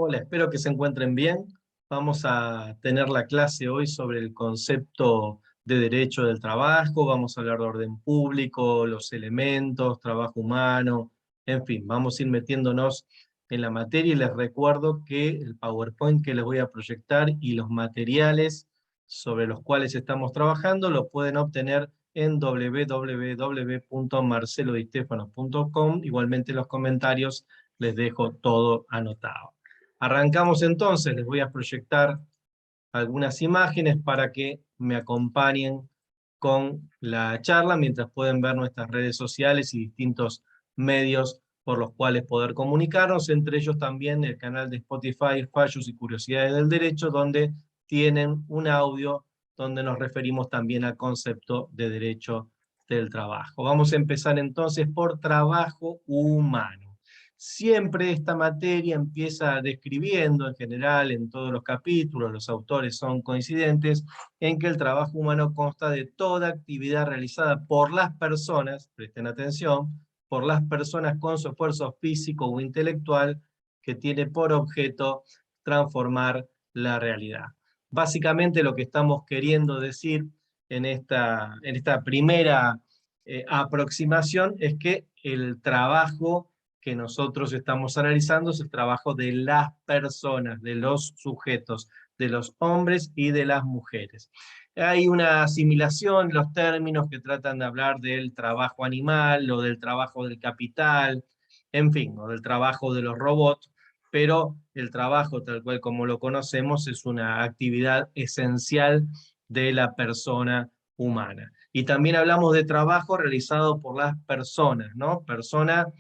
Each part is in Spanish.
Hola, espero que se encuentren bien. Vamos a tener la clase hoy sobre el concepto de derecho del trabajo, vamos a hablar de orden público, los elementos, trabajo humano, en fin, vamos a ir metiéndonos en la materia y les recuerdo que el PowerPoint que les voy a proyectar y los materiales sobre los cuales estamos trabajando lo pueden obtener en www.marcelodistefano.com. Igualmente en los comentarios les dejo todo anotado. Arrancamos entonces, les voy a proyectar algunas imágenes para que me acompañen con la charla, mientras pueden ver nuestras redes sociales y distintos medios por los cuales poder comunicarnos, entre ellos también el canal de Spotify, Fallos y Curiosidades del Derecho, donde tienen un audio donde nos referimos también al concepto de derecho del trabajo. Vamos a empezar entonces por trabajo humano. Siempre esta materia empieza describiendo, en general, en todos los capítulos, los autores son coincidentes, en que el trabajo humano consta de toda actividad realizada por las personas, presten atención, por las personas con su esfuerzo físico o intelectual que tiene por objeto transformar la realidad. Básicamente lo que estamos queriendo decir en esta primera aproximación es que el trabajo que nosotros estamos analizando es el trabajo de las personas, de los sujetos, de los hombres y de las mujeres. Hay una asimilación, los términos que tratan de hablar del trabajo animal, o del trabajo del capital, en fin, o del trabajo de los robots, pero el trabajo tal cual como lo conocemos es una actividad esencial de la persona humana. Y también hablamos de trabajo realizado por las personas, ¿no? Persona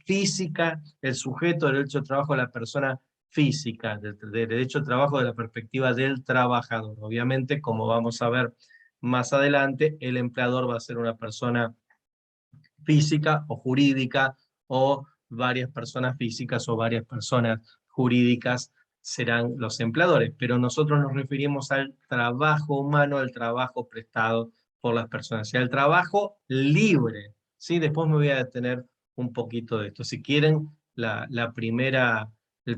física, el sujeto del derecho de trabajo de la persona física, del derecho de trabajo de la perspectiva del trabajador. Obviamente, como vamos a ver más adelante, el empleador va a ser una persona física o jurídica, o varias personas físicas o varias personas jurídicas serán los empleadores, pero nosotros nos referimos al trabajo humano, al trabajo prestado por las personas, y al trabajo libre, ¿sí? Después me voy a detener un poquito de esto. Si quieren, el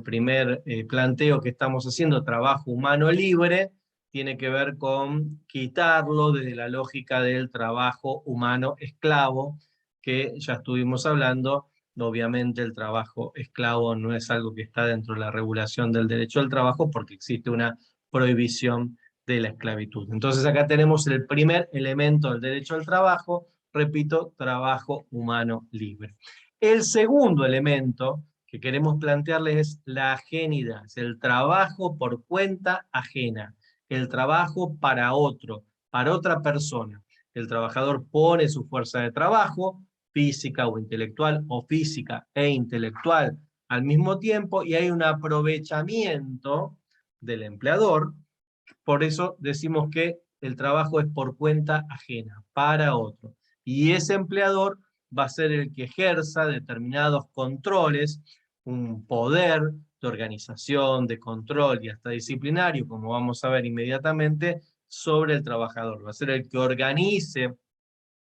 primer planteo que estamos haciendo, trabajo humano libre, tiene que ver con quitarlo desde la lógica del trabajo humano esclavo, que ya estuvimos hablando. Obviamente el trabajo esclavo no es algo que está dentro de la regulación del derecho al trabajo, porque existe una prohibición de la esclavitud. Entonces acá tenemos el primer elemento del derecho al trabajo, repito, trabajo humano libre. El segundo elemento que queremos plantearles es la ajenidad, es el trabajo por cuenta ajena, el trabajo para otro, para otra persona. El trabajador pone su fuerza de trabajo, física o intelectual, o física e intelectual al mismo tiempo, y hay un aprovechamiento del empleador. Por eso decimos que el trabajo es por cuenta ajena, para otro. Y ese empleador va a ser el que ejerza determinados controles, un poder de organización, de control y hasta disciplinario, como vamos a ver inmediatamente, sobre el trabajador. Va a ser el que organice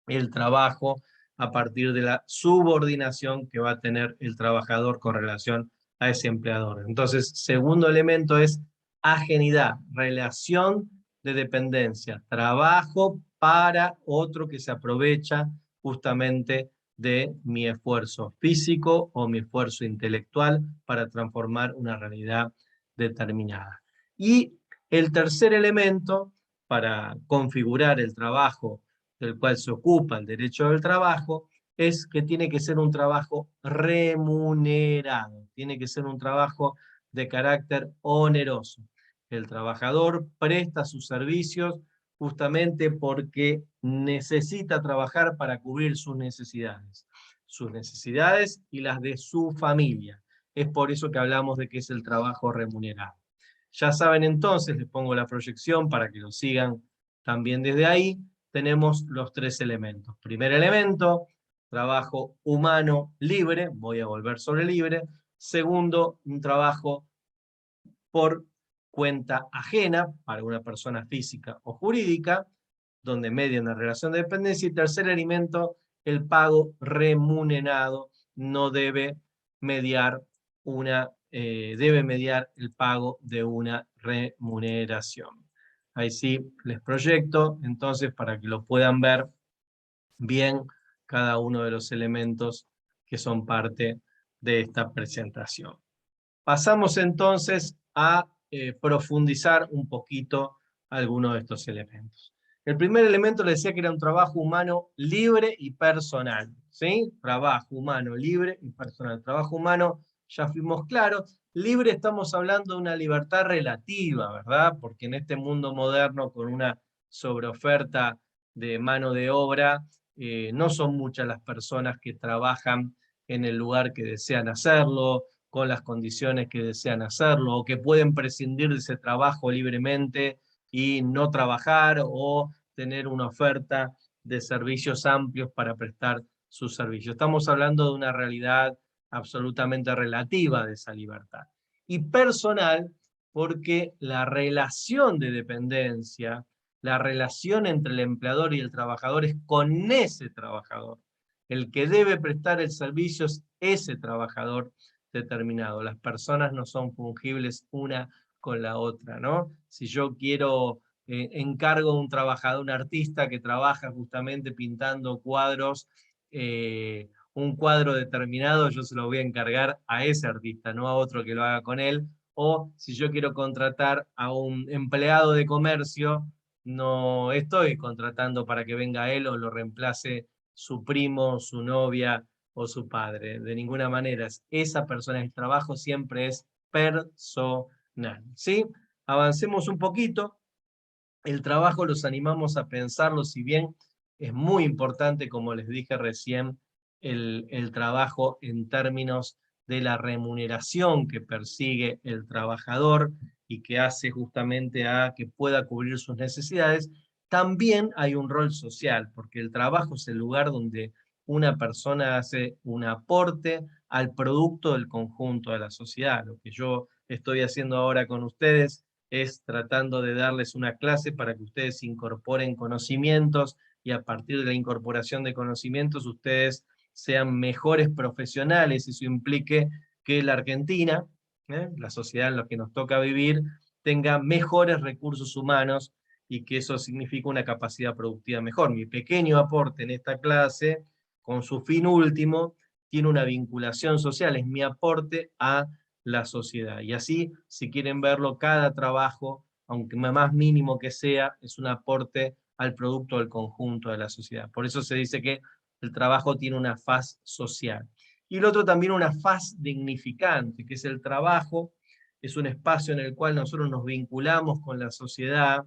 el trabajo a partir de la subordinación que va a tener el trabajador con relación a ese empleador. Entonces, segundo elemento es ajenidad, relación de dependencia, trabajo para otro que se aprovecha justamente de mi esfuerzo físico o mi esfuerzo intelectual para transformar una realidad determinada. Y el tercer elemento para configurar el trabajo del cual se ocupa el derecho del trabajo, es que tiene que ser un trabajo remunerado, tiene que ser un trabajo de carácter oneroso. El trabajador presta sus servicios justamente porque necesita trabajar para cubrir sus necesidades y las de su familia. Es por eso que hablamos de que es el trabajo remunerado. Ya saben entonces, les pongo la proyección para que lo sigan también desde ahí. Tenemos los tres elementos. Primer elemento, trabajo humano libre, voy a volver sobre libre. Segundo, un trabajo por cuenta ajena para una persona física o jurídica, donde media una relación de dependencia. Y tercer elemento, el pago remunerado, no debe mediar una debe mediar el pago de una remuneración. Ahí sí les proyecto, entonces, para que lo puedan ver bien cada uno de los elementos que son parte de esta presentación. Pasamos entonces a profundizar un poquito algunos de estos elementos. El primer elemento le decía que era un trabajo humano libre y personal, ¿sí? Trabajo humano libre y personal. Trabajo humano, ya fuimos claros. Libre estamos hablando de una libertad relativa, ¿verdad? Porque en este mundo moderno, con una sobreoferta de mano de obra, no son muchas las personas que trabajan en el lugar que desean hacerlo, con las condiciones que desean hacerlo, o que pueden prescindir de ese trabajo libremente y no trabajar, o tener una oferta de servicios amplios para prestar sus servicios. Estamos hablando de una realidad absolutamente relativa de esa libertad. Y personal, porque la relación de dependencia, la relación entre el empleador y el trabajador es con ese trabajador. El que debe prestar el servicio es ese trabajador determinado. Las personas no son fungibles una con la otra, ¿no? Si yo quiero, encargo a un trabajador, un artista que trabaja justamente pintando cuadros, un cuadro determinado, yo se lo voy a encargar a ese artista, no a otro que lo haga con él. O si yo quiero contratar a un empleado de comercio, no estoy contratando para que venga él o lo reemplace su primo, su novia o su padre. De ninguna manera. Esa persona, el trabajo siempre es personal. ¿Sí? Avancemos un poquito. El trabajo los animamos a pensarlo, si bien es muy importante, como les dije recién, el trabajo en términos de la remuneración que persigue el trabajador y que hace justamente a que pueda cubrir sus necesidades, también hay un rol social, porque el trabajo es el lugar donde una persona hace un aporte al producto del conjunto de la sociedad. Lo que yo estoy haciendo ahora con ustedes es tratando de darles una clase para que ustedes incorporen conocimientos y a partir de la incorporación de conocimientos ustedes sean mejores profesionales. Eso implique que la Argentina, la sociedad en la que nos toca vivir, tenga mejores recursos humanos y que eso significa una capacidad productiva mejor. Mi pequeño aporte en esta clase, con su fin último, tiene una vinculación social, es mi aporte a la sociedad. Y así, si quieren verlo, cada trabajo, aunque más mínimo que sea, es un aporte al producto del conjunto de la sociedad. Por eso se dice que el trabajo tiene una faz social. Y el otro también una faz dignificante, que es el trabajo, es un espacio en el cual nosotros nos vinculamos con la sociedad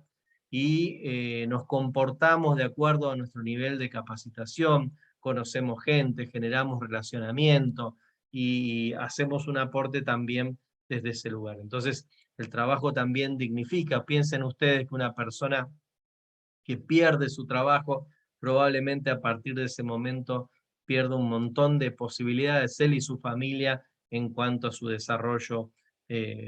y nos comportamos de acuerdo a nuestro nivel de capacitación, conocemos gente, generamos relacionamiento, y hacemos un aporte también desde ese lugar. Entonces, el trabajo también dignifica. Piensen ustedes que una persona que pierde su trabajo, probablemente a partir de ese momento pierde un montón de posibilidades, él y su familia, en cuanto a su desarrollo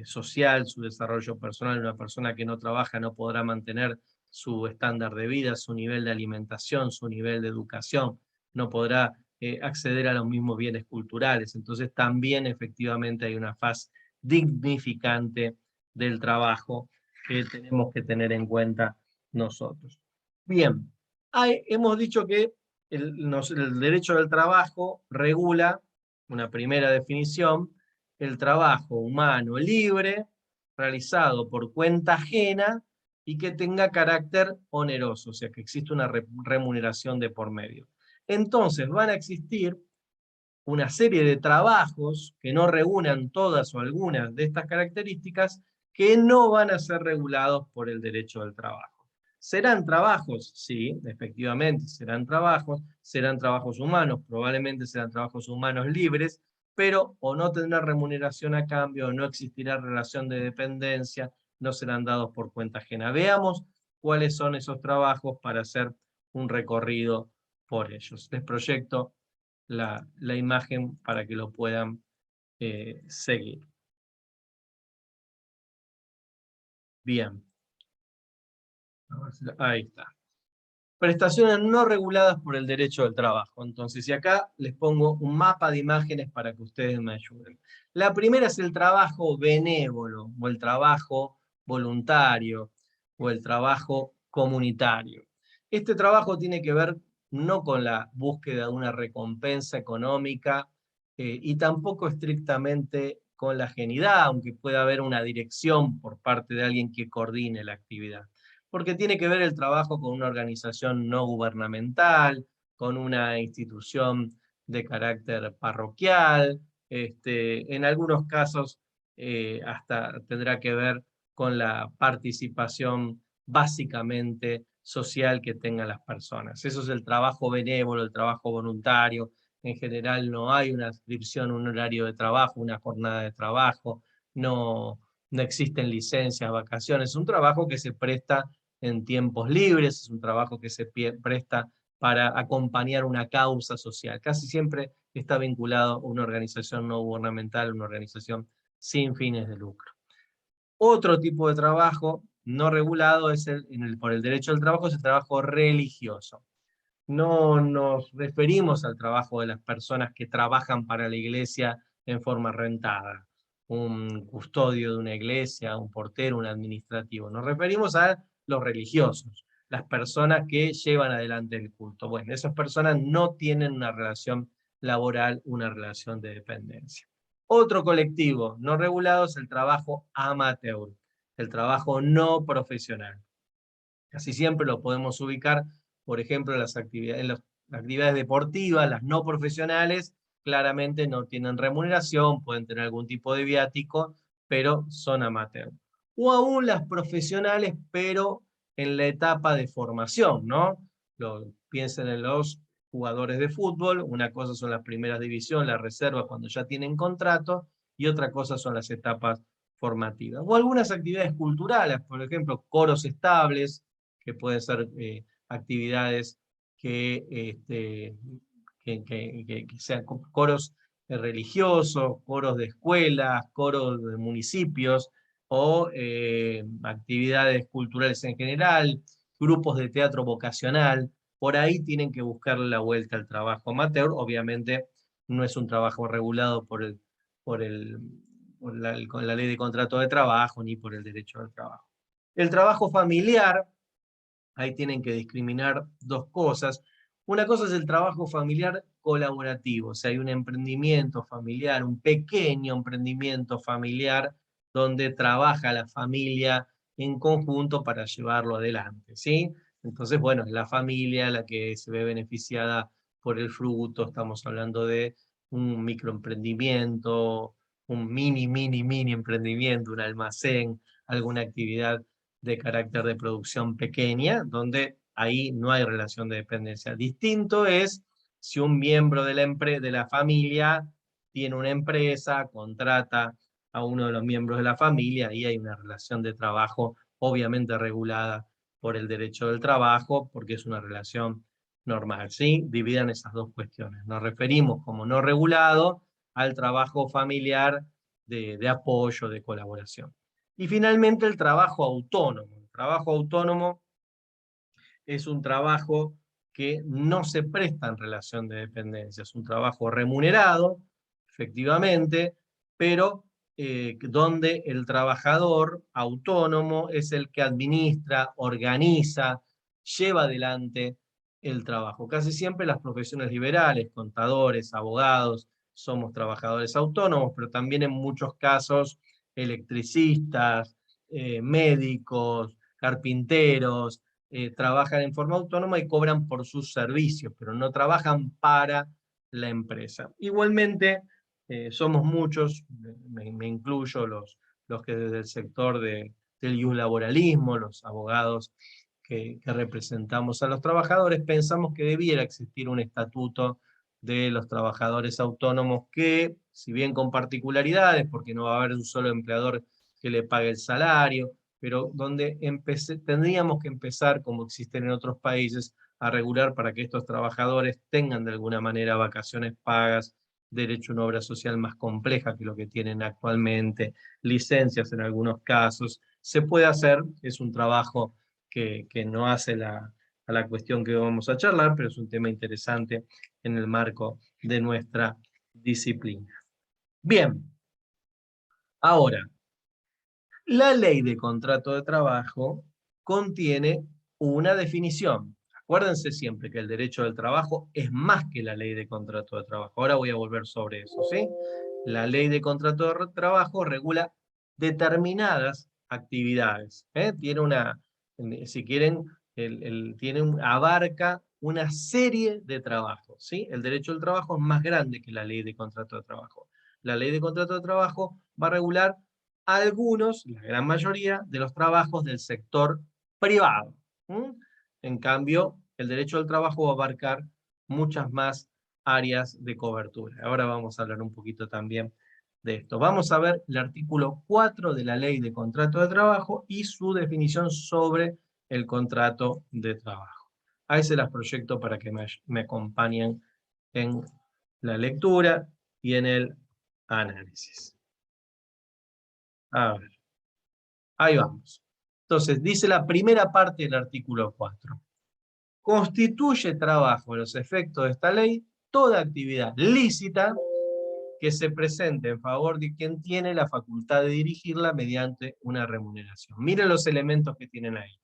social, su desarrollo personal. Una persona que no trabaja no podrá mantener su estándar de vida, su nivel de alimentación, su nivel de educación, no podrá acceder a los mismos bienes culturales. Entonces también efectivamente hay una faz dignificante del trabajo que tenemos que tener en cuenta nosotros. Bien, hemos dicho que el derecho del trabajo regula, una primera definición, el trabajo humano libre, realizado por cuenta ajena y que tenga carácter oneroso, o sea, que existe una remuneración de por medio. Entonces van a existir una serie de trabajos que no reúnan todas o algunas de estas características que no van a ser regulados por el derecho del trabajo. ¿Serán trabajos? Sí, efectivamente, serán trabajos humanos, probablemente serán trabajos humanos libres, pero o no tendrán remuneración a cambio, o no existirá relación de dependencia, no serán dados por cuenta ajena. Veamos cuáles son esos trabajos para hacer un recorrido por ellos. Les proyecto la imagen para que lo puedan seguir. Bien. Ahí está. Prestaciones no reguladas por el derecho del trabajo. Entonces, y acá les pongo un mapa de imágenes para que ustedes me ayuden. La primera es el trabajo benévolo, o el trabajo voluntario, o el trabajo comunitario. Este trabajo tiene que ver no con la búsqueda de una recompensa económica, y tampoco estrictamente con la ajenidad, aunque pueda haber una dirección por parte de alguien que coordine la actividad, porque tiene que ver el trabajo con una organización no gubernamental, con una institución de carácter parroquial, en algunos casos hasta tendrá que ver con la participación básicamente social que tengan las personas. Eso es el trabajo benévolo, el trabajo voluntario. En general no hay una adscripción, un horario de trabajo, una jornada de trabajo, no, no existen licencias, vacaciones. Es un trabajo que se presta en tiempos libres, es un trabajo que se presta para acompañar una causa social. Casi siempre está vinculado a una organización no gubernamental, una organización sin fines de lucro. Otro tipo de trabajo no regulado es por el derecho al trabajo, es el trabajo religioso. No nos referimos al trabajo de las personas que trabajan para la iglesia en forma rentada, un custodio de una iglesia, un portero, un administrativo. Nos referimos a los religiosos, las personas que llevan adelante el culto. Bueno, esas personas no tienen una relación laboral, una relación de dependencia. Otro colectivo no regulado es el trabajo amateur, el trabajo no profesional. Casi siempre lo podemos ubicar, por ejemplo, en las actividades deportivas, las no profesionales, claramente no tienen remuneración, pueden tener algún tipo de viático, pero son amateur. O aún las profesionales, pero en la etapa de formación, ¿no? Piensen en los jugadores de fútbol, una cosa son las primeras divisiones, las reservas cuando ya tienen contrato, y otra cosa son las etapas formativas. O algunas actividades culturales, por ejemplo, coros estables, que pueden ser actividades que sean coros religiosos, coros de escuelas, coros de municipios, o actividades culturales en general, grupos de teatro vocacional. Por ahí tienen que buscarle la vuelta al trabajo amateur. Obviamente no es un trabajo regulado por el, con la ley de contrato de trabajo ni por el derecho al trabajo. El trabajo familiar, ahí tienen que discriminar dos cosas. Una cosa es el trabajo familiar colaborativo, o sea, hay un emprendimiento familiar, un pequeño emprendimiento familiar donde trabaja la familia en conjunto para llevarlo adelante, ¿sí? Entonces, bueno, es la familia la que se ve beneficiada por el fruto, estamos hablando de un microemprendimiento, un mini emprendimiento, un almacén, alguna actividad de carácter de producción pequeña, donde ahí no hay relación de dependencia. Distinto es si un miembro de la familia tiene una empresa, contrata a uno de los miembros de la familia, y hay una relación de trabajo obviamente regulada por el derecho del trabajo, porque es una relación normal, ¿sí? Dividan esas dos cuestiones. Nos referimos como no regulado al trabajo familiar de apoyo, de colaboración. Y finalmente el trabajo autónomo. El trabajo autónomo es un trabajo que no se presta en relación de dependencia, es un trabajo remunerado, efectivamente, pero donde el trabajador autónomo es el que administra, organiza, lleva adelante el trabajo. Casi siempre las profesiones liberales, contadores, abogados, somos trabajadores autónomos, pero también en muchos casos electricistas, médicos, carpinteros, trabajan en forma autónoma y cobran por sus servicios, pero no trabajan para la empresa. Igualmente, somos muchos, me incluyo, los que desde el sector del laboralismo, los abogados que representamos a los trabajadores, pensamos que debiera existir un estatuto de los trabajadores autónomos que, si bien con particularidades, porque no va a haber un solo empleador que le pague el salario, pero donde tendríamos que empezar, como existen en otros países, a regular para que estos trabajadores tengan de alguna manera vacaciones pagas, derecho a una obra social más compleja que lo que tienen actualmente, licencias en algunos casos. Se puede hacer, es un trabajo que no hace a la cuestión que vamos a charlar, pero es un tema interesante en el marco de nuestra disciplina. Bien, ahora, la ley de contrato de trabajo contiene una definición. Acuérdense siempre que el derecho del trabajo es más que la ley de contrato de trabajo. Ahora voy a volver sobre eso, ¿sí? La ley de contrato de trabajo regula determinadas actividades. Tiene una, si quieren, abarca una serie de trabajos, ¿sí? El derecho del trabajo es más grande que la ley de contrato de trabajo. La ley de contrato de trabajo va a regular algunos, la gran mayoría, de los trabajos del sector privado. En cambio, el derecho al trabajo va a abarcar muchas más áreas de cobertura. Ahora vamos a hablar un poquito también de esto. Vamos a ver el artículo 4 de la Ley de Contrato de Trabajo y su definición sobre el contrato de trabajo. Ahí se las proyecto para que me acompañen en la lectura y en el análisis. A ver, ahí vamos. Entonces, dice la primera parte del artículo 4. Constituye trabajo a los efectos de esta ley toda actividad lícita que se presente en favor de quien tiene la facultad de dirigirla mediante una remuneración. Miren los elementos que tienen ahí.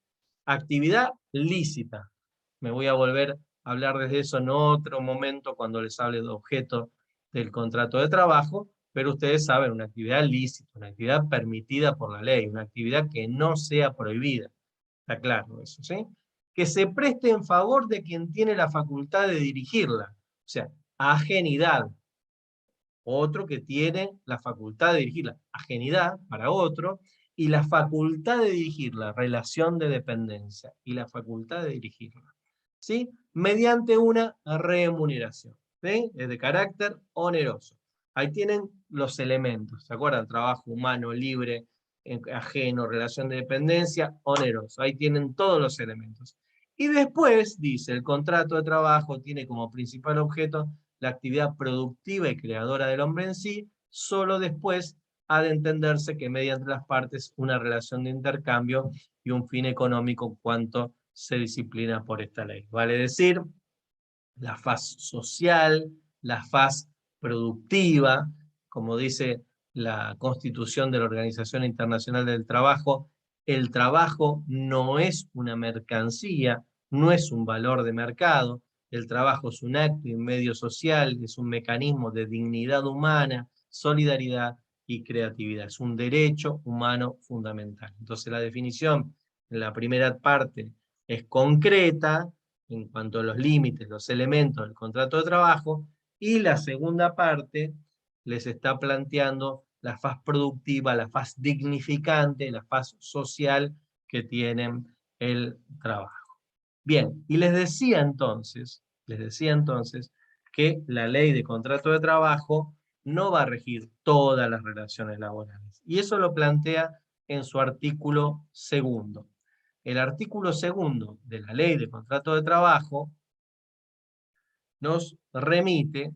Actividad lícita. Me voy a volver a hablar desde eso en otro momento cuando les hable de objeto del contrato de trabajo, pero ustedes saben, una actividad lícita, una actividad permitida por la ley, una actividad que no sea prohibida. Está claro eso, ¿sí? Que se preste en favor de quien tiene la facultad de dirigirla. O sea, ajenidad. Otro que tiene la facultad de dirigirla. Ajenidad para otro, y la facultad de dirigirla, relación de dependencia, y la facultad de dirigirla. ¿Sí? Mediante una remuneración. ¿Sí? Es de carácter oneroso. Ahí tienen los elementos. ¿Se acuerdan? Trabajo humano, libre, ajeno, relación de dependencia, oneroso. Ahí tienen todos los elementos. Y después, dice, el contrato de trabajo tiene como principal objeto la actividad productiva y creadora del hombre en sí, solo después ha de entenderse que mediante las partes una relación de intercambio y un fin económico cuanto se disciplina por esta ley. Vale decir, la faz social, la faz productiva, como dice la Constitución de la Organización Internacional del Trabajo, el trabajo no es una mercancía, no es un valor de mercado, el trabajo es un acto y un medio social, es un mecanismo de dignidad humana, solidaridad y creatividad, es un derecho humano fundamental. Entonces la definición en la primera parte es concreta, en cuanto a los límites, los elementos del contrato de trabajo, y la segunda parte les está planteando la faz productiva, la faz dignificante, la faz social que tienen el trabajo. Bien, y les decía entonces que la ley de contrato de trabajo no va a regir todas las relaciones laborales. Y eso lo plantea en su artículo 2. El artículo 2 de la ley de contrato de trabajo nos remite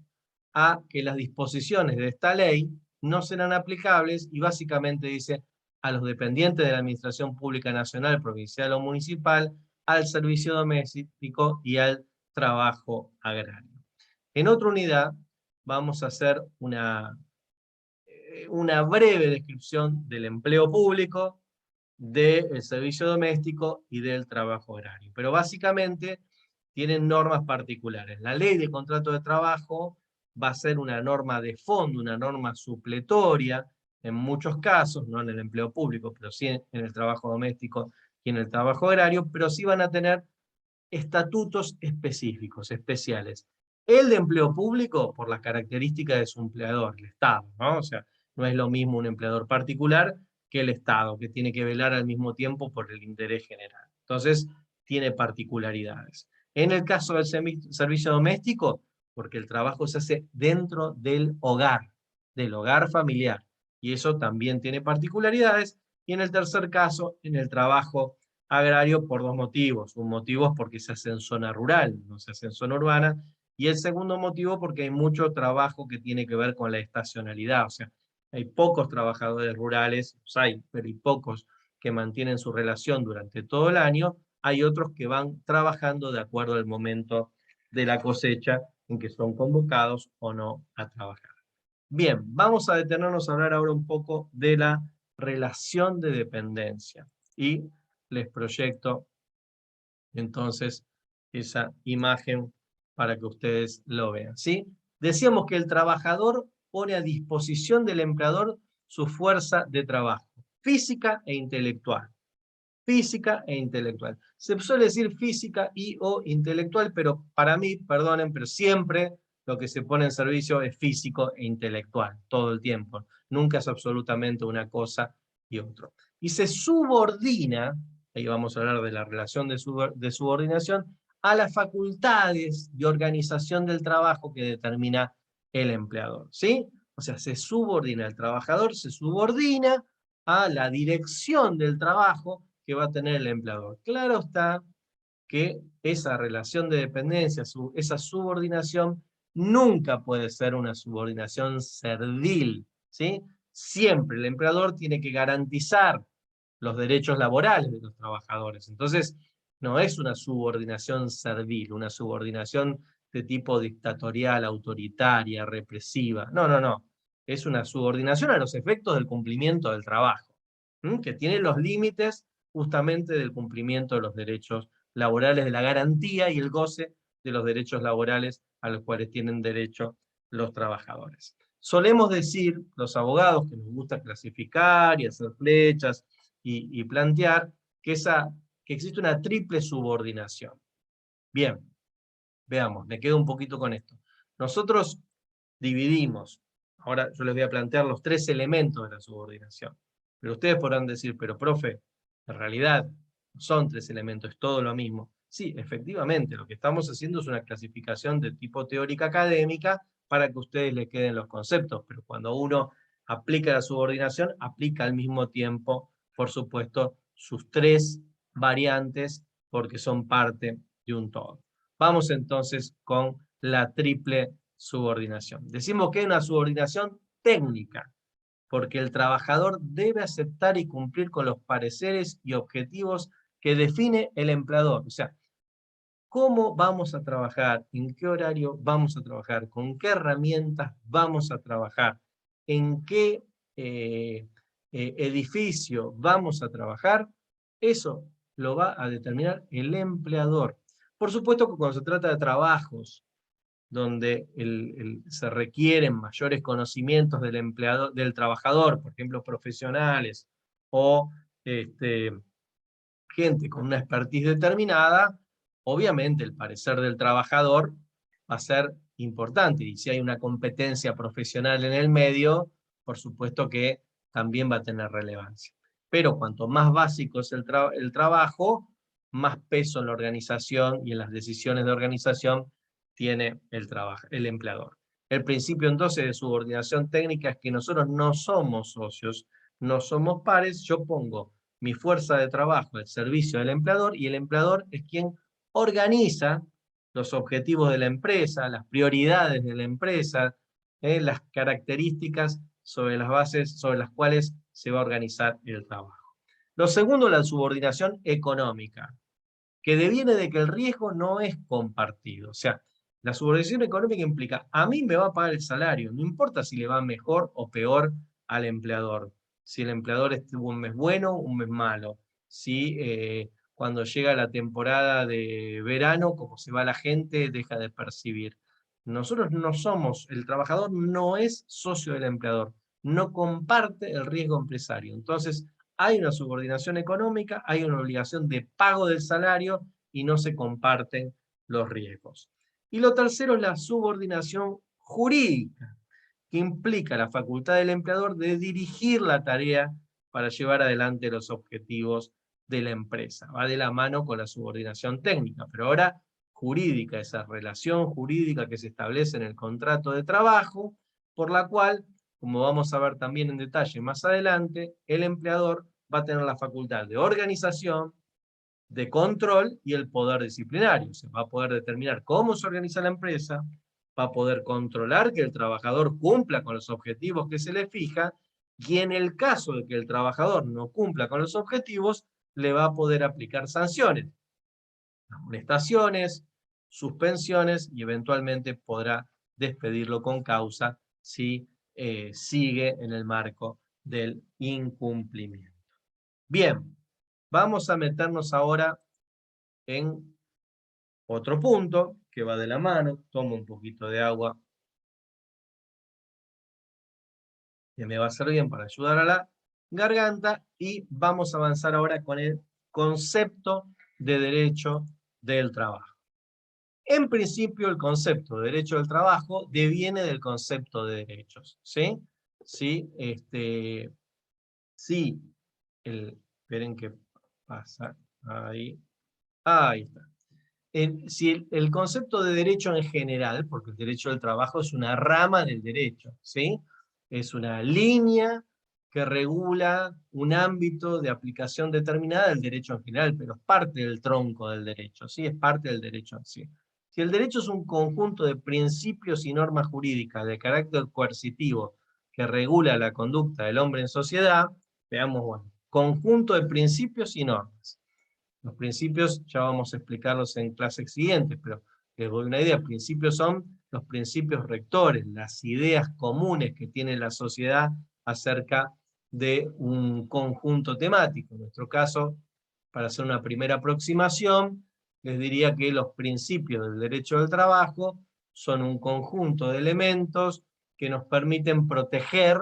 a que las disposiciones de esta ley no serán aplicables y básicamente dice a los dependientes de la Administración Pública Nacional, Provincial o Municipal, al servicio doméstico y al trabajo agrario. En otra unidad vamos a hacer una breve descripción del empleo público, del servicio doméstico y del trabajo agrario. Pero básicamente tienen normas particulares. La ley de contrato de trabajo va a ser una norma de fondo, una norma supletoria, en muchos casos, no en el empleo público, pero sí en el trabajo doméstico y en el trabajo agrario, pero sí van a tener estatutos específicos, especiales. El de empleo público, por las características de su empleador, el Estado, ¿no? O sea, no es lo mismo un empleador particular que el Estado, que tiene que velar al mismo tiempo por el interés general. Entonces, tiene particularidades. En el caso del servicio doméstico, porque el trabajo se hace dentro del hogar familiar, y eso también tiene particularidades. Y en el tercer caso, en el trabajo agrario, por dos motivos. Un motivo es porque se hace en zona rural, no se hace en zona urbana, y el segundo motivo porque hay mucho trabajo que tiene que ver con la estacionalidad, o sea, hay pocos trabajadores rurales, hay, pero hay pocos que mantienen su relación durante todo el año, hay otros que van trabajando de acuerdo al momento de la cosecha en que son convocados o no a trabajar. Bien, vamos a detenernos a hablar ahora un poco de la relación de dependencia. Y les proyecto entonces esa imagen para que ustedes lo vean, ¿sí? Decíamos que el trabajador pone a disposición del empleador su fuerza de trabajo, física e intelectual. Física e intelectual. Se suele decir física y o intelectual, pero para mí, perdonen, pero siempre lo que se pone en servicio es físico e intelectual, todo el tiempo. Nunca es absolutamente una cosa y otro. Y se subordina, ahí vamos a hablar de la relación de subordinación, a las facultades de organización del trabajo que determina el empleador, ¿sí? O sea, se subordina, el trabajador se subordina a la dirección del trabajo que va a tener el empleador. Claro está que esa relación de dependencia, esa subordinación, nunca puede ser una subordinación servil, ¿sí? Siempre el empleador tiene que garantizar los derechos laborales de los trabajadores. Entonces, no es una subordinación servil, una subordinación de tipo dictatorial, autoritaria, represiva. No, no, no. Es una subordinación a los efectos del cumplimiento del trabajo, que tiene los límites justamente del cumplimiento de los derechos laborales, de la garantía y el goce de los derechos laborales a los cuales tienen derecho los trabajadores. Solemos decir, los abogados, que nos gusta clasificar y hacer flechas y plantear, que existe una triple subordinación. Bien, veamos, me quedo un poquito con esto. Nosotros dividimos, ahora yo les voy a plantear los tres elementos de la subordinación. Pero ustedes podrán decir, pero profe, en realidad son tres elementos, es todo lo mismo. Sí, efectivamente, lo que estamos haciendo es una clasificación de tipo teórica académica para que a ustedes les queden los conceptos, pero cuando uno aplica la subordinación, aplica al mismo tiempo, por supuesto, sus tres variantes, porque son parte de un todo. Vamos entonces con la triple subordinación. Decimos que es una subordinación técnica, porque el trabajador debe aceptar y cumplir con los pareceres y objetivos que define el empleador. O sea, cómo vamos a trabajar, en qué horario vamos a trabajar, con qué herramientas vamos a trabajar, en qué edificio vamos a trabajar, eso lo va a determinar el empleador. Por supuesto que cuando se trata de trabajos donde se requieren mayores conocimientos del empleador, del trabajador, por ejemplo, profesionales o gente con una expertise determinada, obviamente el parecer del trabajador va a ser importante, y si hay una competencia profesional en el medio, por supuesto que también va a tener relevancia. Pero cuanto más básico es el trabajo, más peso en la organización y en las decisiones de organización tiene el empleador. El principio entonces de subordinación técnica es que nosotros no somos socios, no somos pares, yo pongo mi fuerza de trabajo al servicio del empleador, y el empleador es quien organiza los objetivos de la empresa, las prioridades de la empresa, las características sobre las bases sobre las cuales se va a organizar el trabajo. Lo segundo, la subordinación económica, que deviene de que el riesgo no es compartido. O sea, la subordinación económica implica, a mí me va a pagar el salario, no importa si le va mejor o peor al empleador. Si el empleador estuvo un mes bueno, un mes malo. Si cuando llega la temporada de verano, como se va la gente, deja de percibir. Nosotros no somos, el trabajador no es socio del empleador, no comparte el riesgo empresario. Entonces, hay una subordinación económica, hay una obligación de pago del salario y no se comparten los riesgos. Y lo tercero es la subordinación jurídica, que implica la facultad del empleador de dirigir la tarea para llevar adelante los objetivos de la empresa. Va de la mano con la subordinación técnica, pero ahora jurídica, esa relación jurídica que se establece en el contrato de trabajo, por la cual, como vamos a ver también en detalle más adelante, el empleador va a tener la facultad de organización, de control y el poder disciplinario. Se va a poder determinar cómo se organiza la empresa, va a poder controlar que el trabajador cumpla con los objetivos que se le fija, y en el caso de que el trabajador no cumpla con los objetivos, le va a poder aplicar sanciones. amonestaciones, suspensiones y eventualmente podrá despedirlo con causa si sigue en el marco del incumplimiento. Bien, vamos a meternos ahora en otro punto que va de la mano. Tomo un poquito de agua que me va a hacer bien para ayudar a la garganta, y vamos a avanzar ahora con el concepto de derecho del trabajo. En principio, el concepto de derecho del trabajo deviene del concepto de derechos, ¿sí? Sí, sí, esperen que pasa, ahí está. Si el concepto de derecho en general, porque el derecho del trabajo es una rama del derecho, ¿sí? Es una línea que regula un ámbito de aplicación determinada del derecho en general, pero es parte del tronco del derecho, ¿sí? Es parte del derecho en sí. Si el derecho es un conjunto de principios y normas jurídicas de carácter coercitivo que regula la conducta del hombre en sociedad, veamos, bueno, conjunto de principios y normas. Los principios ya vamos a explicarlos en clases siguientes, pero les doy una idea. Principios son los principios rectores, las ideas comunes que tiene la sociedad acerca de un conjunto temático. En nuestro caso, para hacer una primera aproximación, les diría que los principios del derecho del trabajo son un conjunto de elementos que nos permiten proteger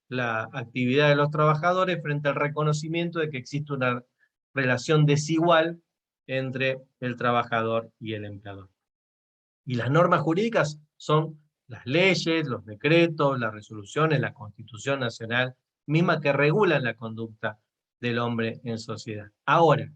la actividad de los trabajadores frente al reconocimiento de que existe una relación desigual entre el trabajador y el empleador. Y las normas jurídicas son las leyes, los decretos, las resoluciones, la Constitución Nacional, misma que regulan la conducta del hombre en sociedad. Ahora,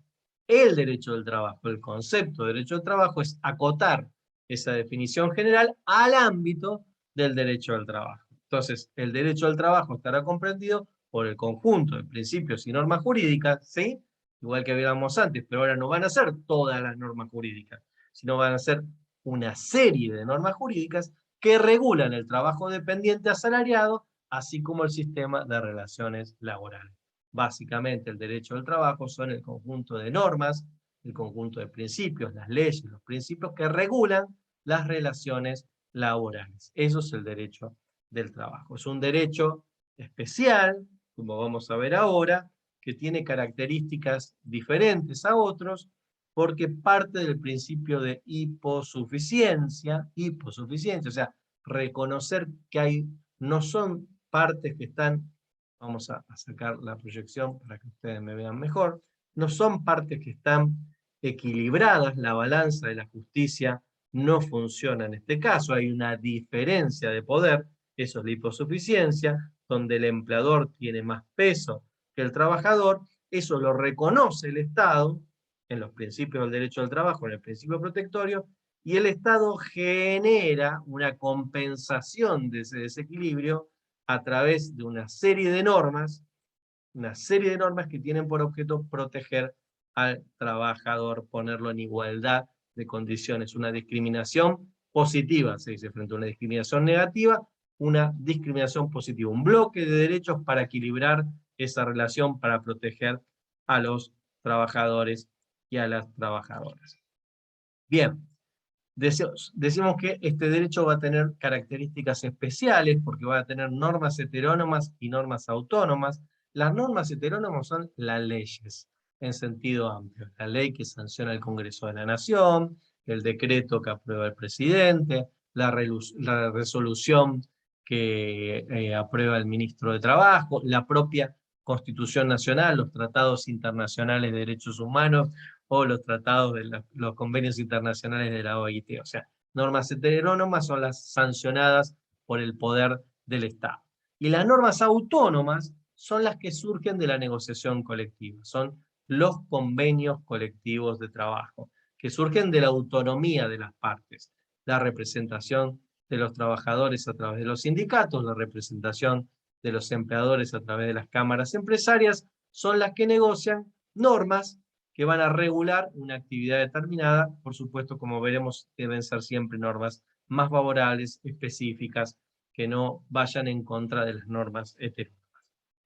el derecho del trabajo, el concepto de derecho del trabajo es acotar esa definición general al ámbito del derecho del trabajo. Entonces, el derecho del trabajo estará comprendido por el conjunto de principios y normas jurídicas, ¿sí? Igual que hablábamos antes, pero ahora no van a ser todas las normas jurídicas, sino van a ser una serie de normas jurídicas que regulan el trabajo dependiente asalariado, así como el sistema de relaciones laborales. Básicamente, el derecho del trabajo son el conjunto de normas, el conjunto de principios, las leyes, los principios que regulan las relaciones laborales. Eso es el derecho del trabajo. Es un derecho especial, como vamos a ver ahora, que tiene características diferentes a otros, porque parte del principio de hiposuficiencia, o sea, reconocer que no son partes que están, vamos a sacar la proyección para que ustedes me vean mejor, no son partes que están equilibradas, la balanza de la justicia no funciona en este caso, hay una diferencia de poder, eso es la hiposuficiencia, donde el empleador tiene más peso que el trabajador, eso lo reconoce el Estado, en los principios del derecho al trabajo, en el principio protectorio, y el Estado genera una compensación de ese desequilibrio a través de una serie de normas que tienen por objeto proteger al trabajador, ponerlo en igualdad de condiciones. Una discriminación positiva, se dice, frente a una discriminación negativa, una discriminación positiva. Un bloque de derechos para equilibrar esa relación, para proteger a los trabajadores y a las trabajadoras. Bien, decimos que este derecho va a tener características especiales porque va a tener normas heterónomas y normas autónomas. Las normas heterónomas son las leyes, en sentido amplio. La ley que sanciona el Congreso de la Nación, el decreto que aprueba el presidente, la resolución que aprueba el ministro de Trabajo, la propia Constitución Nacional, los tratados internacionales de derechos humanos, o los tratados de los convenios internacionales de la OIT. O sea, normas heterónomas son las sancionadas por el poder del Estado. Y las normas autónomas son las que surgen de la negociación colectiva, son los convenios colectivos de trabajo, que surgen de la autonomía de las partes, la representación de los trabajadores a través de los sindicatos, la representación de los empleadores a través de las cámaras empresarias, son las que negocian normas que van a regular una actividad determinada. Por supuesto, como veremos, deben ser siempre normas más favorables, específicas, que no vayan en contra de las normas heterónomas.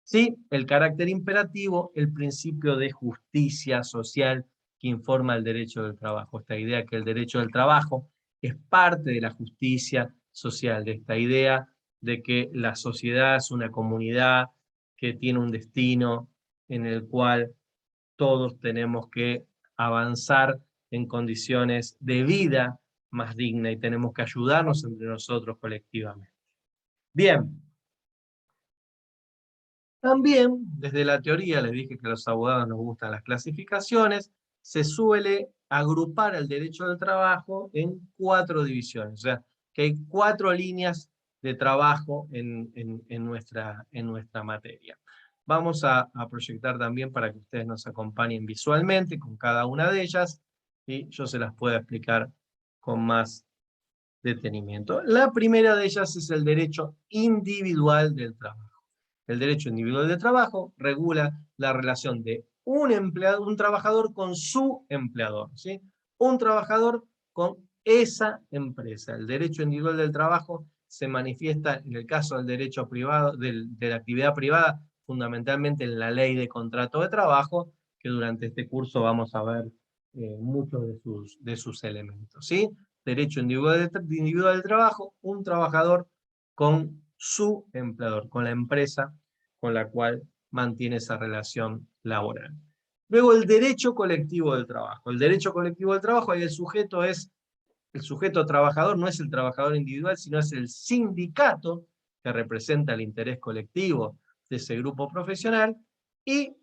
Sí, el carácter imperativo, el principio de justicia social que informa el derecho del trabajo. Esta idea que el derecho del trabajo es parte de la justicia social, de esta idea de que la sociedad es una comunidad que tiene un destino en el cual todos tenemos que avanzar en condiciones de vida más digna y tenemos que ayudarnos entre nosotros colectivamente. Bien. También, desde la teoría, les dije que a los abogados nos gustan las clasificaciones, se suele agrupar el derecho del trabajo en 4 divisiones, o sea, que hay 4 líneas de trabajo en nuestra materia. Vamos a proyectar también para que ustedes nos acompañen visualmente con cada una de ellas y yo se las pueda explicar con más detenimiento. La primera de ellas es el derecho individual del trabajo. El derecho individual de trabajo regula la relación de un empleado, un trabajador con su empleador, ¿sí? Un trabajador con esa empresa. El derecho individual del trabajo se manifiesta en el caso del derecho privado, de la actividad privada, fundamentalmente en la ley de contrato de trabajo, que durante este curso vamos a ver muchos de sus elementos, ¿sí? Derecho individual del trabajo, un trabajador con su empleador, con la empresa con la cual mantiene esa relación laboral. Luego el derecho colectivo del trabajo. El derecho colectivo del trabajo, ahí el sujeto trabajador no es el trabajador individual, sino es el sindicato que representa el interés colectivo de ese grupo profesional, y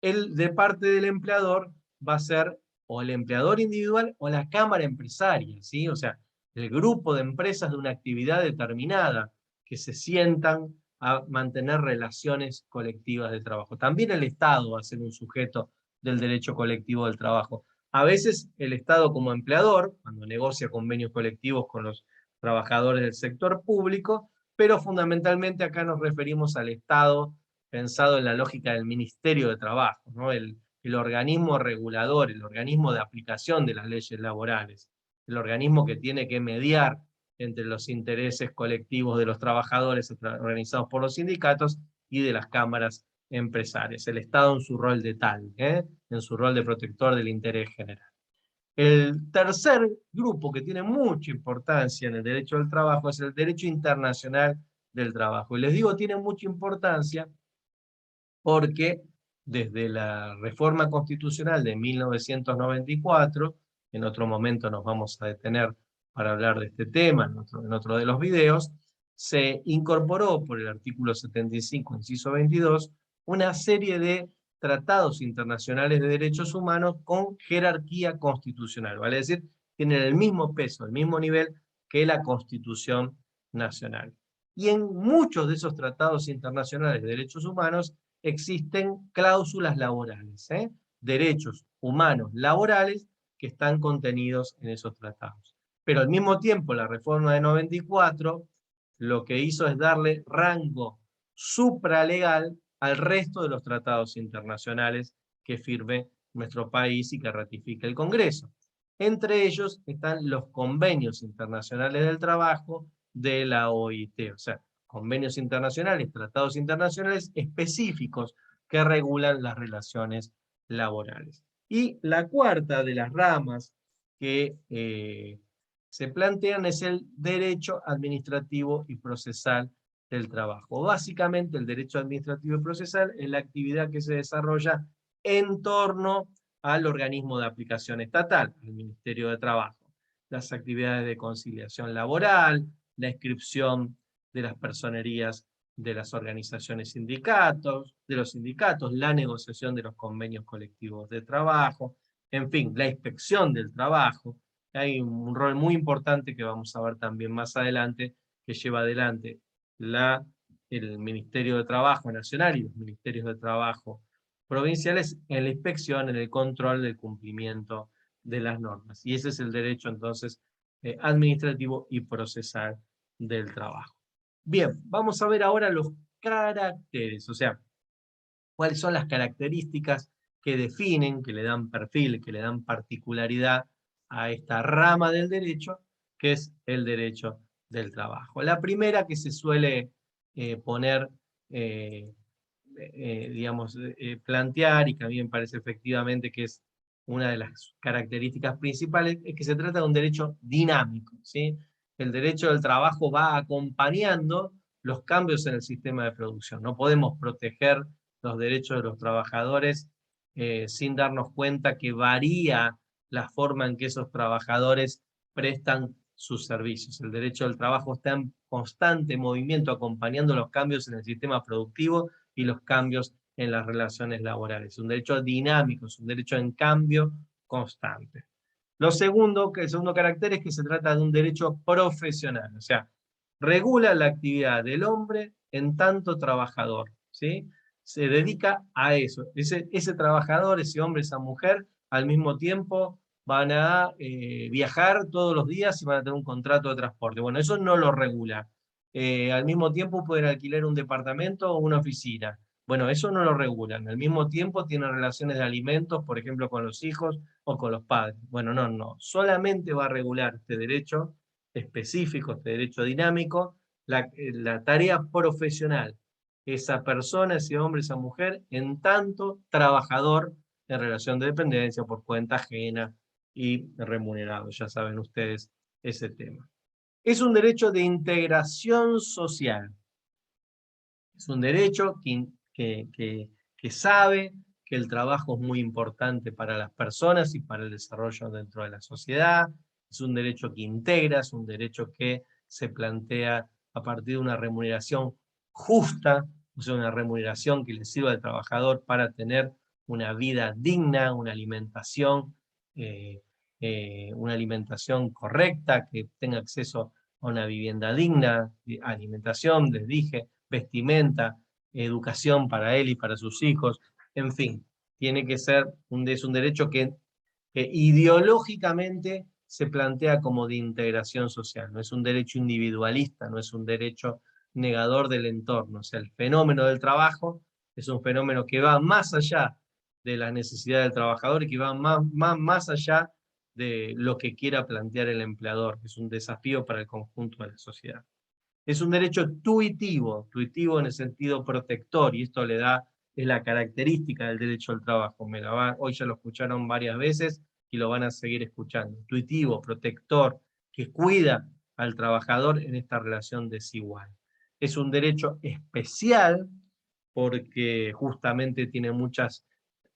el de parte del empleador va a ser o el empleador individual o la cámara empresaria, ¿sí? O sea, el grupo de empresas de una actividad determinada que se sientan a mantener relaciones colectivas de trabajo. También el Estado va a ser un sujeto del derecho colectivo del trabajo. A veces el Estado como empleador, cuando negocia convenios colectivos con los trabajadores del sector público, pero fundamentalmente acá nos referimos al Estado pensado en la lógica del Ministerio de Trabajo, ¿no? El organismo regulador, el organismo de aplicación de las leyes laborales, el organismo que tiene que mediar entre los intereses colectivos de los trabajadores organizados por los sindicatos y de las cámaras empresarias. El Estado en su rol de tal, en su rol de protector del interés general. El tercer grupo que tiene mucha importancia en el derecho del trabajo es el derecho internacional del trabajo. Y les digo tiene mucha importancia porque desde la reforma constitucional de 1994, en otro momento nos vamos a detener para hablar de este tema en otro de los videos, se incorporó por el artículo 75, inciso 22, una serie de tratados internacionales de derechos humanos con jerarquía constitucional, vale decir, tienen el mismo peso, el mismo nivel que la Constitución Nacional. Y en muchos de esos tratados internacionales de derechos humanos existen cláusulas laborales, derechos humanos laborales que están contenidos en esos tratados. Pero al mismo tiempo la reforma de 94 lo que hizo es darle rango supralegal al resto de los tratados internacionales que firme nuestro país y que ratifique el Congreso. Entre ellos están los convenios internacionales del trabajo de la OIT, o sea, convenios internacionales, tratados internacionales específicos que regulan las relaciones laborales. Y la cuarta de las ramas que se plantean es el derecho administrativo y procesal del trabajo. Básicamente el derecho administrativo y procesal es la actividad que se desarrolla en torno al organismo de aplicación estatal, el Ministerio de Trabajo. Las actividades de conciliación laboral, la inscripción de las personerías de las organizaciones de los sindicatos, la negociación de los convenios colectivos de trabajo, en fin, la inspección del trabajo. Hay un rol muy importante que vamos a ver también más adelante, que lleva adelante el Ministerio de Trabajo Nacional y los Ministerios de Trabajo provinciales en la inspección, en el control del cumplimiento de las normas. Y ese es el derecho entonces administrativo y procesal del trabajo. Bien, vamos a ver ahora los caracteres, o sea, cuáles son las características que definen, que le dan perfil, que le dan particularidad a esta rama del derecho, que es el derecho del trabajo. La primera que se suele poner, digamos, plantear, y que a mí me parece efectivamente que es una de las características principales es que se trata de un derecho dinámico, ¿sí? El derecho del trabajo va acompañando los cambios en el sistema de producción. No podemos proteger los derechos de los trabajadores sin darnos cuenta que varía la forma en que esos trabajadores prestan sus servicios. El derecho del trabajo está en constante movimiento, acompañando los cambios en el sistema productivo y los cambios en las relaciones laborales. Es un derecho dinámico, es un derecho en cambio constante. Lo segundo, que el segundo carácter es que se trata de un derecho profesional, o sea, regula la actividad del hombre en tanto trabajador, ¿sí? Se dedica a eso. Ese trabajador, ese hombre, esa mujer, al mismo tiempo van a viajar todos los días y van a tener un contrato de transporte. Bueno, eso no lo regula. Al mismo tiempo pueden alquilar un departamento o una oficina. Bueno, eso no lo regulan. Al mismo tiempo tienen relaciones de alimentos, por ejemplo, con los hijos o con los padres. Bueno, no. Solamente va a regular este derecho específico, este derecho dinámico, la tarea profesional. Esa persona, ese hombre, esa mujer, en tanto trabajador en relación de dependencia por cuenta ajena y remunerado. Ya saben ustedes ese tema. Es un derecho de integración social. Es un derecho que sabe que el trabajo es muy importante para las personas y para el desarrollo dentro de la sociedad. Es un derecho que integra, es un derecho que se plantea a partir de una remuneración justa, o sea, una remuneración que le sirva al trabajador para tener una vida digna, una alimentación correcta, que tenga acceso a una vivienda digna, alimentación, les dije, vestimenta, educación para él y para sus hijos, en fin, tiene que ser es un derecho que ideológicamente se plantea como de integración social, no es un derecho individualista, no es un derecho negador del entorno, o sea, el fenómeno del trabajo es un fenómeno que va más allá de la necesidad del trabajador y que va más allá de lo que quiera plantear el empleador, que es un desafío para el conjunto de la sociedad. Es un derecho tuitivo en el sentido protector, y esto es la característica del derecho al trabajo. Hoy ya lo escucharon varias veces y lo van a seguir escuchando. Tuitivo, protector, que cuida al trabajador en esta relación desigual. Es un derecho especial porque justamente tiene muchas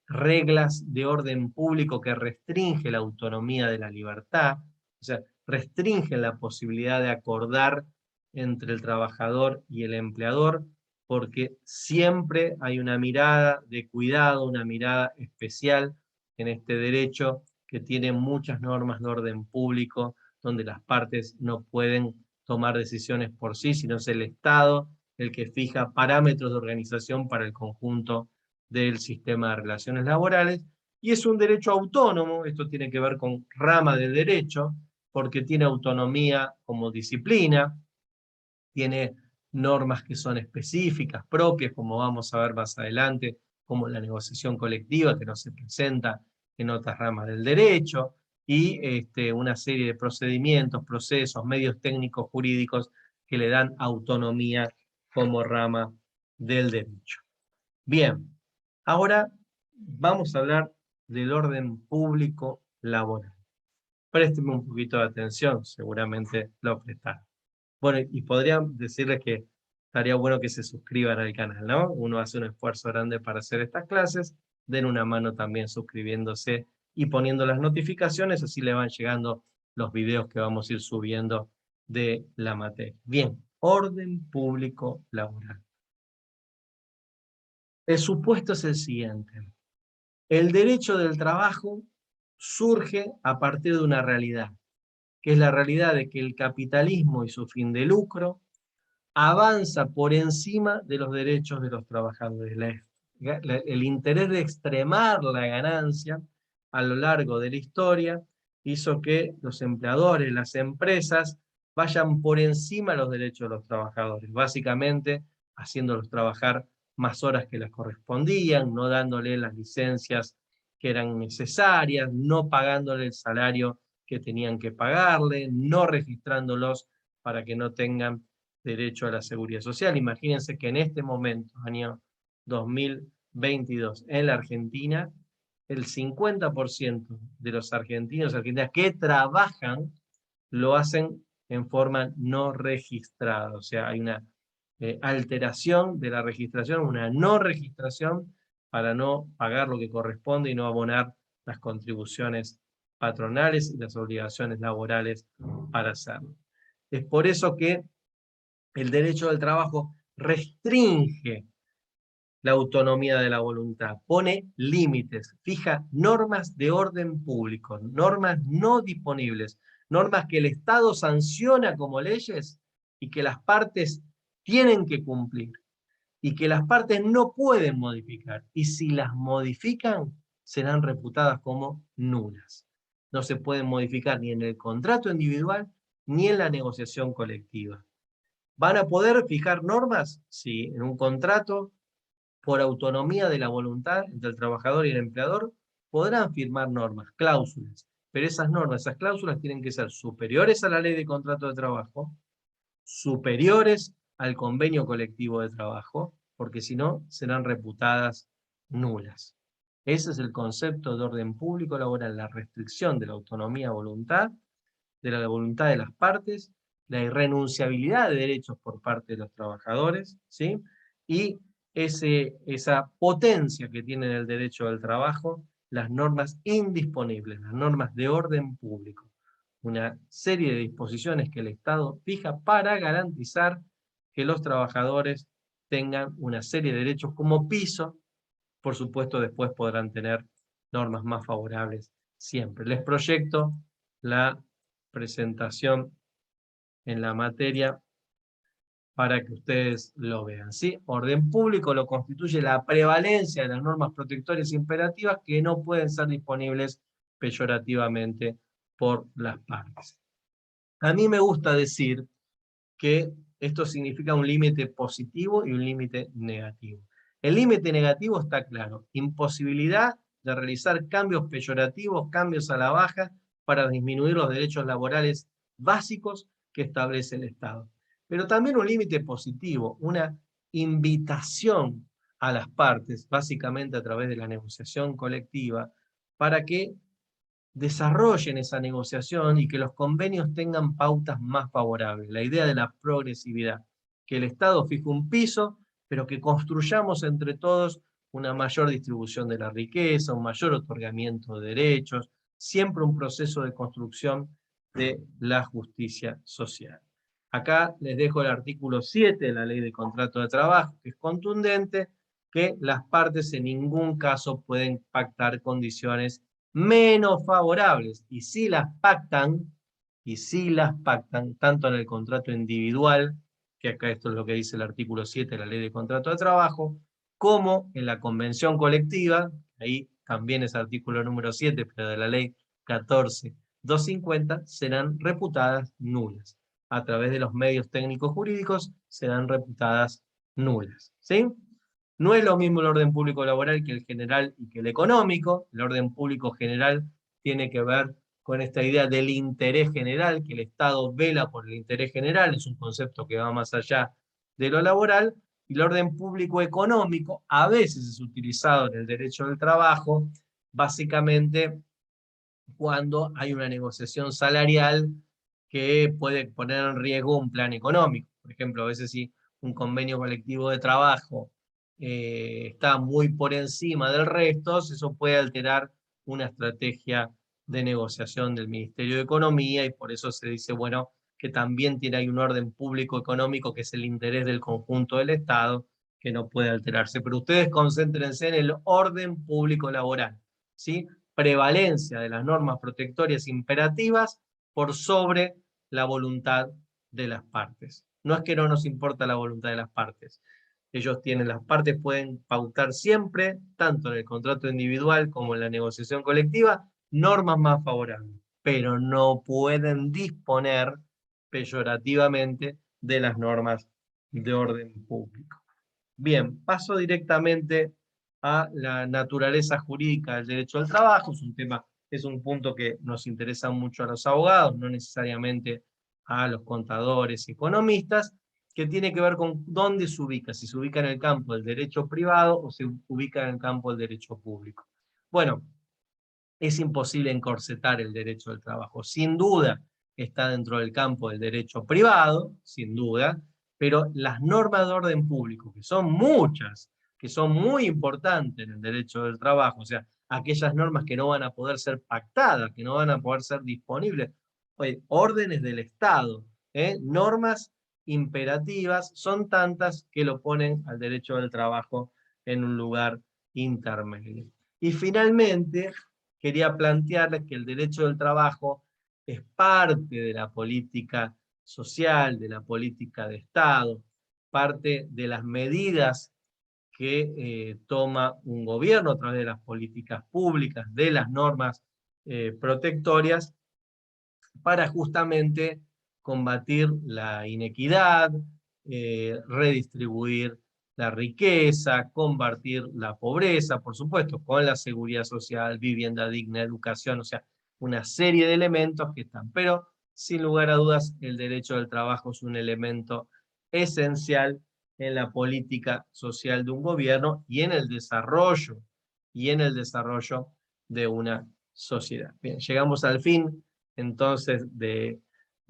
reglas de orden público que restringe la autonomía de la libertad, o sea, restringe la posibilidad de acordar entre el trabajador y el empleador, porque siempre hay una mirada de cuidado, una mirada especial en este derecho que tiene muchas normas de orden público, donde las partes no pueden tomar decisiones por sí, sino es el Estado el que fija parámetros de organización para el conjunto del sistema de relaciones laborales, y es un derecho autónomo, esto tiene que ver con rama del derecho, porque tiene autonomía como disciplina, tiene normas que son específicas, propias, como vamos a ver más adelante, como la negociación colectiva, que no se presenta en otras ramas del derecho, y una serie de procedimientos, procesos, medios técnicos jurídicos que le dan autonomía como rama del derecho. Bien, ahora vamos a hablar del orden público laboral. Présteme un poquito de atención, seguramente lo prestarán. Bueno, y podría decirles que estaría bueno que se suscriban al canal, ¿no? Uno hace un esfuerzo grande para hacer estas clases, den una mano también suscribiéndose y poniendo las notificaciones, así le van llegando los videos que vamos a ir subiendo de la materia. Bien, orden público laboral. El supuesto es el siguiente. El derecho del trabajo surge a partir de una realidad, que es la realidad de que el capitalismo y su fin de lucro avanza por encima de los derechos de los trabajadores. El interés de extremar la ganancia a lo largo de la historia hizo que los empleadores, las empresas, vayan por encima de los derechos de los trabajadores, básicamente haciéndolos trabajar más horas que les correspondían, no dándole las licencias que eran necesarias, no pagándole el salario que tenían que pagarle, no registrándolos para que no tengan derecho a la seguridad social. Imagínense que en este momento, año 2022, en la Argentina, el 50% de los argentinos y argentinas que trabajan lo hacen en forma no registrada. O sea, hay una alteración de la registración, una no registración para no pagar lo que corresponde y no abonar las contribuciones patronales y las obligaciones laborales para hacerlo. Es por eso que el derecho del trabajo restringe la autonomía de la voluntad, pone límites, fija normas de orden público, normas no disponibles, normas que el Estado sanciona como leyes y que las partes tienen que cumplir y que las partes no pueden modificar. Y si las modifican, serán reputadas como nulas. No se pueden modificar ni en el contrato individual ni en la negociación colectiva. ¿Van a poder fijar normas? Sí, en un contrato, por autonomía de la voluntad entre el trabajador y el empleador, podrán firmar normas, cláusulas, pero esas normas, esas cláusulas tienen que ser superiores a la ley de contrato de trabajo, superiores al convenio colectivo de trabajo, porque si no, serán reputadas nulas. Ese es el concepto de orden público laboral, la restricción de la autonomía voluntad, de la voluntad de las partes, la irrenunciabilidad de derechos por parte de los trabajadores, ¿sí? Y esa potencia que tiene el derecho del trabajo, las normas indisponibles, las normas de orden público. Una serie de disposiciones que el Estado fija para garantizar que los trabajadores tengan una serie de derechos como piso. Por supuesto, después podrán tener normas más favorables siempre. Les proyecto la presentación en la materia para que ustedes lo vean, ¿sí? Orden público lo constituye la prevalencia de las normas protectoras imperativas que no pueden ser disponibles peyorativamente por las partes. A mí me gusta decir que esto significa un límite positivo y un límite negativo. El límite negativo está claro, imposibilidad de realizar cambios peyorativos, cambios a la baja, para disminuir los derechos laborales básicos que establece el Estado. Pero también un límite positivo, una invitación a las partes, básicamente a través de la negociación colectiva, para que desarrollen esa negociación y que los convenios tengan pautas más favorables. La idea de la progresividad, que el Estado fije un piso, pero que construyamos entre todos una mayor distribución de la riqueza, un mayor otorgamiento de derechos, siempre un proceso de construcción de la justicia social. Acá les dejo el artículo 7 de la Ley de Contrato de Trabajo, que es contundente, que las partes en ningún caso pueden pactar condiciones menos favorables, y si las pactan, tanto en el contrato individual, que acá esto es lo que dice el artículo 7 de la Ley de Contrato de Trabajo, como en la convención colectiva, ahí también es artículo número 7, pero de la Ley 14.250, serán reputadas nulas. A través de los medios técnicos jurídicos serán reputadas nulas, ¿sí? No es lo mismo el orden público laboral que el general y que el económico. El orden público general tiene que ver con esta idea del interés general, que el Estado vela por el interés general, es un concepto que va más allá de lo laboral, y el orden público económico a veces es utilizado en el derecho del trabajo, básicamente cuando hay una negociación salarial que puede poner en riesgo un plan económico. Por ejemplo, a veces si un convenio colectivo de trabajo está muy por encima del resto, eso puede alterar una estrategia de negociación del Ministerio de Economía, y por eso se dice, bueno, que también tiene ahí un orden público económico que es el interés del conjunto del Estado, que no puede alterarse. Pero ustedes concéntrense en el orden público laboral, ¿sí? Prevalencia de las normas protectorias imperativas por sobre la voluntad de las partes. No es que no nos importa la voluntad de las partes. Las partes pueden pautar siempre, tanto en el contrato individual como en la negociación colectiva, normas más favorables, pero no pueden disponer peyorativamente de las normas de orden público. Bien, paso directamente a la naturaleza jurídica del derecho al trabajo. Es un punto que nos interesa mucho a los abogados, no necesariamente a los contadores y economistas, que tiene que ver con dónde se ubica, si se ubica en el campo del derecho privado o se ubica en el campo del derecho público. Bueno, es imposible encorsetar el derecho del trabajo. Sin duda está dentro del campo del derecho privado, sin duda, pero las normas de orden público, que son muchas, que son muy importantes en el derecho del trabajo, o sea, aquellas normas que no van a poder ser pactadas, que no van a poder ser disponibles, oye, órdenes del Estado, normas imperativas, son tantas que lo ponen al derecho del trabajo en un lugar intermedio. Y finalmente, quería plantearles que el derecho del trabajo es parte de la política social, de la política de Estado, parte de las medidas que toma un gobierno a través de las políticas públicas, de las normas protectorias, para justamente combatir la inequidad, redistribuir la riqueza, combatir la pobreza, por supuesto, con la seguridad social, vivienda digna, educación, o sea, una serie de elementos que están. Pero, sin lugar a dudas, el derecho del trabajo es un elemento esencial en la política social de un gobierno y en el desarrollo de una sociedad. Bien, llegamos al fin entonces de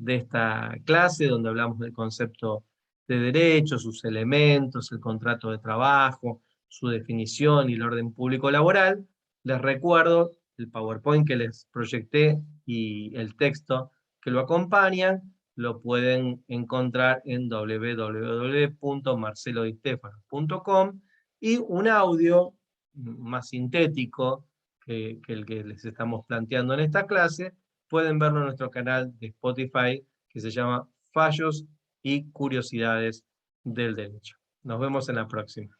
esta clase donde hablamos del concepto de derecho, sus elementos, el contrato de trabajo, su definición y el orden público laboral. Les recuerdo el PowerPoint que les proyecté y el texto que lo acompañan, lo pueden encontrar en www.marcelodistefano.com, y un audio más sintético que el que les estamos planteando en esta clase, pueden verlo en nuestro canal de Spotify que se llama Fallos y Curiosidades del Derecho. Nos vemos en la próxima.